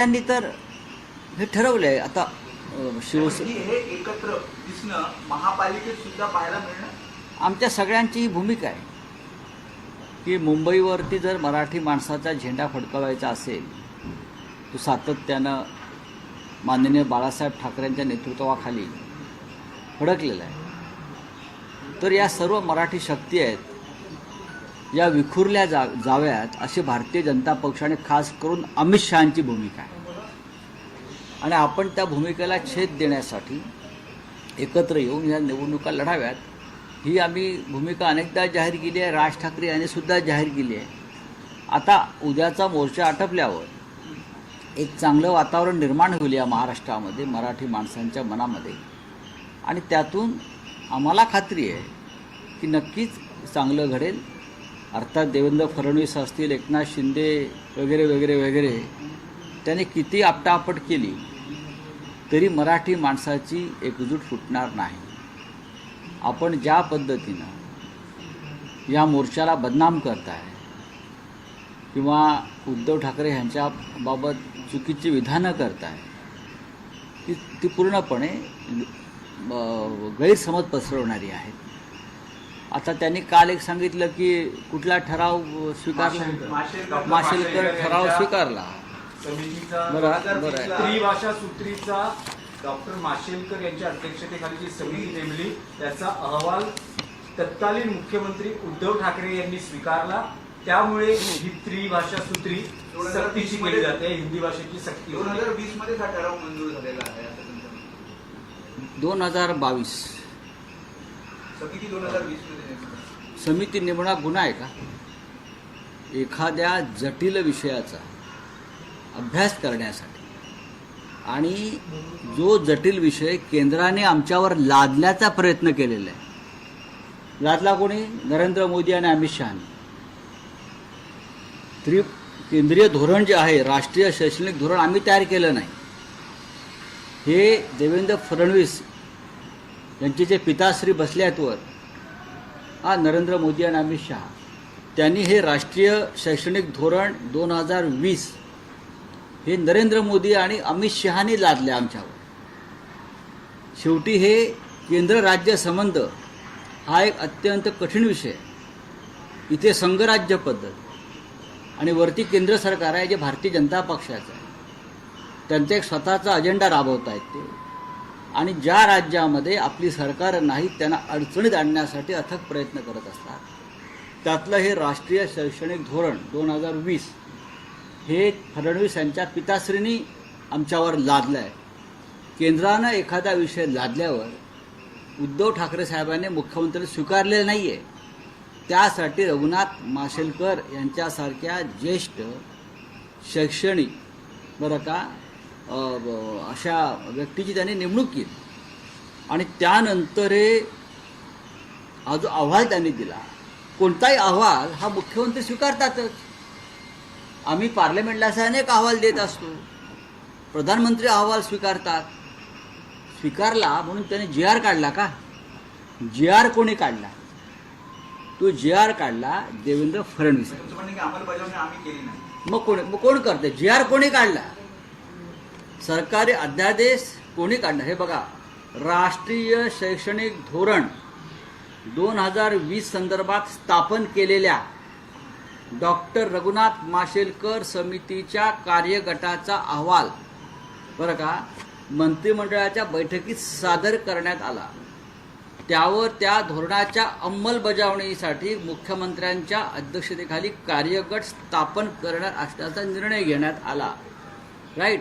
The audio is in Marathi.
त्यांनी तर हे ठरवलंय आता शिवसेना हे एकत्र दिसणं महापालिकेत सुद्धा पाहायला मिळणं आमच्या सगळ्यांची भूमिका आहे की मुंबईवरती जर मराठी माणसाचा झेंडा फडकवायचा असेल तो सातत्यानं माननीय बाळासाहेब ठाकरेंच्या नेतृत्वाखाली फडकलेला आहे। तर या सर्व मराठी शक्ती आहेत या विखुरल्या जाव्यात अशी भारतीय जनता पक्षाने खास करून अमित शहांची भूमिका आहे आणि आपण त्या भूमिकेला छेद देण्यासाठी एकत्र येऊन या निवडणुका लढाव्यात ही आम्ही भूमिका अनेकदा जाहीर केली आहे। राज ठाकरे यांनी सुद्धा जाहीर केली आहे। आता उद्याचा मोर्चा आटपल्यावर एक चांगलं वातावरण निर्माण होईल या महाराष्ट्रामध्ये मराठी माणसांच्या मनामध्ये आणि त्यातून आम्हाला खात्री आहे की नक्कीच चांगलं घडेल। अर्थात देवेंद्र फडणवीस असतील, एकनाथ शिंदे वगैरे वगैरे वगैरे त्याने किती आपटापट केली तरी मराठी माणसाची एकजूट फुटणार नाही। आपण ज्या पद्धतीनं या मोर्चाला बदनाम करताय किंवा उद्धव ठाकरे यांच्याबाबत चुकीची विधानं करताय ती पूर्णपणे गैरसमज पसरवणारी आहेत। आता त्यांनी काल एक सांगितलं की कुठला ठराव स्वीकारला, माशेलकर ठराव स्वीकारला। त्रिभाषा सूत्रीचा डॉक्टर माशेलकर यांच्या अध्यक्षतेखाली जी समिती नेमली त्याचा अहवाल तत्कालीन मुख्यमंत्री उद्धव ठाकरे यांनी स्वीकारला। त्यामुळे ही त्रिभाषा सूत्री सक्तीची केली जाते, हिंदी भाषेची सक्ती। 2020 मध्ये हा ठराव मंजूर झालेला आहे। 2022 समिती 2020 मध्ये समिती नेमणं गुन्हा आहे का? एखाद्या जटिल विषयाचा अभ्यास करण्यासाठी आणि जो जटिल विषय केंद्राने आमच्यावर लादण्याचा प्रयत्न केलेला आहे, लादला कोणी? नरेंद्र मोदी आणि अमित शहानी। केंद्रीय धोरण जे आहे राष्ट्रीय शैक्षणिक धोरण आम्ही तयार केलं नाही, हे देवेंद्र फडणवीस यांचे जे पिताश्री बसले आहेत वर नरेंद्र मोदी आणि अमित शहा त्यांनी हे राष्ट्रीय शैक्षणिक धोरण 2020 हे नरेंद्र मोदी आणि अमित शहानी लादले आमच्यावर। शेवटी हे केंद्र राज्य संबंध हा एक अत्यंत कठीण विषय, इथे संघराज्य पद्धत आणि वरती केंद्र सरकार आहे जे भारतीय जनता पक्षाचं आहे, त्यांचा एक स्वतःचा अजेंडा राबवत आहेत ते आणि ज्या राज्यामध्ये आपली सरकार नाही त्यांना अडचणीत आणण्यासाठी अथक प्रयत्न करत असतात। त्यातलं हे राष्ट्रीय शैक्षणिक धोरण 2020 हे फडणवीस यांच्या पिताश्रींनी आमच्यावर लादलं आहे। केंद्रानं एखादा विषय लादल्यावर उद्धव ठाकरे साहेबांनी मुख्यमंत्री स्वीकारलेलं नाही आहे, त्यासाठी रघुनाथ माशेलकर यांच्यासारख्या ज्येष्ठ शैक्षणिक बरं का अशा व्यक्तीची त्यांनी नेमणूक केली आणि त्यानंतर हा जो अहवाल त्यांनी दिला, कोणताही अहवाल हा मुख्यमंत्री स्वीकारतातच। आम्ही पार्लमेंटला असा अनेक अहवाल देत असतो, प्रधानमंत्री अहवाल स्वीकारतात। स्वीकारला म्हणून त्याने GR काढला का? GR कोणी काढला? तो GR काढला देवेंद्र फडणवीस। अंमलबजावणी आम्ही केली नाही, मग कोण करते? GR कोणी काढला? सरकारी अध्यादेश कोणी काढला? हे बघा, राष्ट्रीय शैक्षणिक धोरण 2020 संदर्भात स्थापन केलेल्या डॉक्टर रघुनाथ माशेलकर समितीच्या कार्यगटाचा अहवाल बरं का मंत्रिमंडळाच्या बैठकीत सादर करण्यात आला। त्यावर त्या धोरणाच्या अंमलबजावणीसाठी मुख्यमंत्र्यांच्या अध्यक्षतेखाली कार्यगट स्थापन करणार असल्याचा निर्णय घेण्यात आला। राईट।